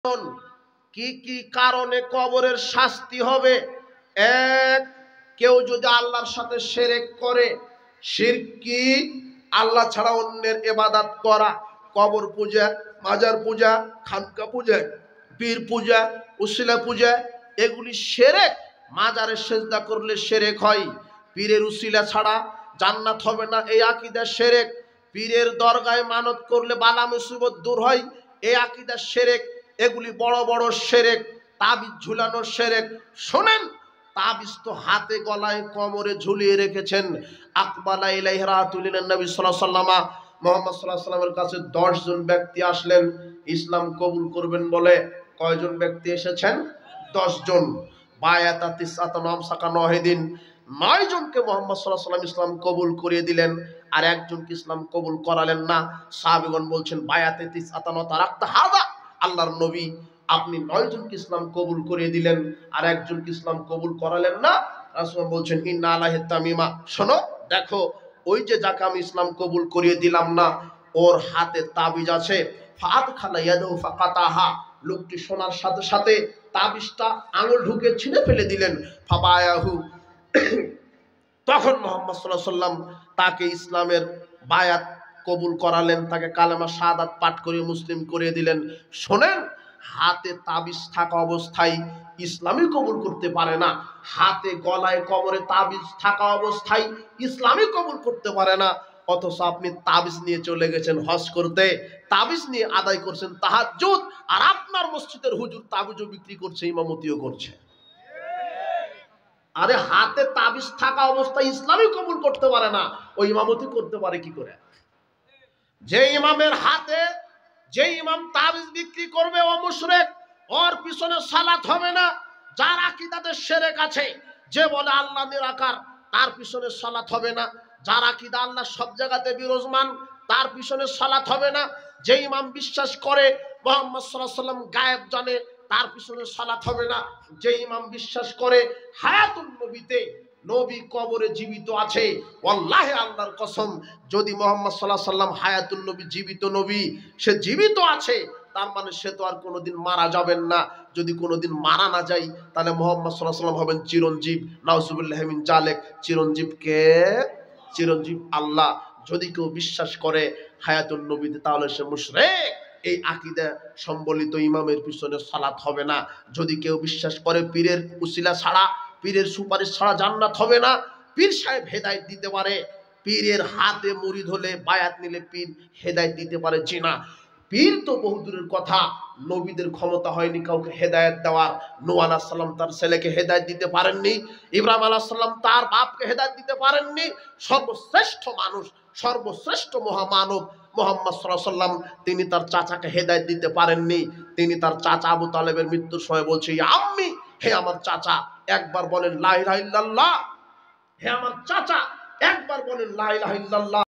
কি কি কারণে কবরের শাস্তি হবে? এক, কেউ যদি আল্লাহর সাথে শিরক করে, শিরক কি? আল্লাহ ছাড়া অন্যের ইবাদত করা, কবর পূজা, মাজার পূজা, খানকা পূজা, পীর পূজা, উসিলা পূজা, এগুলি শিরক। মাজারে সেজদা করলে শিরক হয়। পীরের উসিলা ছাড়া জান্নাত হবে না, এই আকীদা শিরক। পীরের দরগায় মানত করলে বালা মুসিবত দূর হয়, এই আকীদা শিরক। এগুলি বড় বড় শিরক। তাবিজ ঝুলানোর শিরক। শোনেন, তাবিজ তো হাতে গলায় কোমরে ঝুলিয়ে রেখেছেন। আকবালা ইলাইহি রাতুলিন নবী সাল্লাল্লাহু আলাইহি ওয়াসাল্লাম, মুহাম্মদ সাল্লাল্লাহু আলাইহি ওয়াসাল্লামের কাছে 10 জন ব্যক্তি আসলেন ইসলাম কবুল করবেন বলে। কয়জন ব্যক্তি এসেছেন? 10 জন। বায়াতা তিসআতান আমসাকা 9 দিন 9 জনকে মুহাম্মদ সাল্লাল্লাহু আলাইহি ওয়াসাল্লাম ইসলাম কবুল করিয়ে দিলেন, আর একজনকে ইসলাম কবুল করালেন না। সাহাবীগণ বলছেন, বায়াতে তিসআতান ওয়া তারাকতা হাযা, আল্লাহর নবী আপনি 9 জনকে ইসলাম কবুল করিয়ে দিলেন, আর একজনকে ইসলাম কবুল করালেন না। রাসূল বলছেন, ইন্না আলাইহি তামিমা, শোনো দেখো, ওই যে যাকে আমি ইসলাম কবুল করিয়ে দিলাম না, ওর হাতে তাবিজ আছে। ফাআদখালা ইয়াদাহু ফাকাতাহা, লোকটি শোনার সাথে সাথে তাবিজটা আঙুল ঢুকে ছিঁড়ে ফেলে দিলেন। ফাবায়াহু, তখন মুহাম্মদ সাল্লাল্লাহু আলাইহি ওয়াসাল্লাম তাকে ইসলামের বায়াত কবুল করালেন, তাকে কালেমা শাহাদাত পাঠ করে মুসলিম করে দিলেন। শোনেন, হাতে তাবিজ থাকা অবস্থায় ইসলামই কবুল করতে পারে না, হাতে গলায় কবরে তাবিজ থাকা অবস্থায় ইসলামই কবুল করতে পারে না। অথচ আপনি তাবিজ নিয়ে চলে গেছেন হজ করতে, তাবিজ নিয়ে আদায় করছেন তাহাজ্জুদ, আর আপনার মসজিদের হুজুর তাবিজও বিক্রি করছে, ইমামতিও করছে। আরে হাতে তাবিজ থাকা অবস্থায় ইসলামই কবুল করতে পারে না, ওই ইমামতি করতে পারে কি করে? যে ইমামের হাতে, যে ইমাম তাবিজ বিক্রি করবে ও মুশরিক, ওর পিছনে সালাত হবে না। যার আকীদাতে শিরক আছে, যে বলে আল্লাহ নিরাকার, তার পিছনে সালাত হবে না। যার আকীদা আল্লাহ সব জায়গাতে বিরাজমান, তার পিছনে সালাত হবে না। যে ইমাম বিশ্বাস করে মুহাম্মদ সাল্লাল্লাহু আলাইহি ওয়াসাল্লাম গায়েব জানে, তার পিছনে সালাত হবে না। যে ইমাম বিশ্বাস করে হায়াতুন নবীতে, নবী কবরে জীবিত আছে, ওয়াল্লাহি আল্লাহর কসম, যদি মুহাম্মদ সাল্লাল্লাহু আলাইহি ওয়াসাল্লাম হায়াতুন নবী, জীবিত নবী, সে জীবিত আছে, তার মানে সে তো আর কোনোদিন মারা যাবেন না। যদি কোনোদিন মারা না যায়, তাহলে মুহাম্মদ সাল্লাল্লাহু আলাইহি ওয়াসাল্লাম হবেন চিরঞ্জীব। নাউজুবিল্লাহি মিন জালিক। চিরঞ্জীব কে? চিরঞ্জীব আল্লাহ। যদি কেউ বিশ্বাস করে হায়াতুন নবীতে, তাহলে সে মুশরিক। এই আকীদা সম্বলিত ইমামের পিছনে সালাত হবে না। যদি কেউ বিশ্বাস করে পীরের উসিলা ছাড়া, পীরের সুপারিশ ছাড়া জান্নাত হবে না, পীর সাহেব হেদায়েত দিতে পারে, পীরের হাতে মুরিদ হলে, বায়াত নিলে পীর হেদায়েত দিতে পারে, জি না। পীর তো বহুদূরের কথা, নবীদের ক্ষমতা হয়নি কাউকে হেদায়েত দেওয়ার। নূহ আলাইহিস সালাম তার ছেলেকে হেদায়েত দিতে পারেননি, ইব্রাহিম আলাইহিস সালাম তার বাপকে হেদায়েত দিতে পারেননি। সর্বশ্রেষ্ঠ মানুষ, সর্বশ্রেষ্ঠ মহামানব মুহাম্মদ সাল্লাল্লাহু আলাইহি ওয়াসাল্লাম, তিনি তার চাচাকে হেদায়েত দিতে পারেননি। তিনি তার চাচা আবু তালেবের মৃত্যুর সময় বলছে, ইয়া আম্মি, হে আমার চাচা, একবার বলেন লা ইলাহা ইল্লাল্লাহ। হে আমার চাচা, একবার বলেন লা ইলাহা ইল্লাল্লাহ।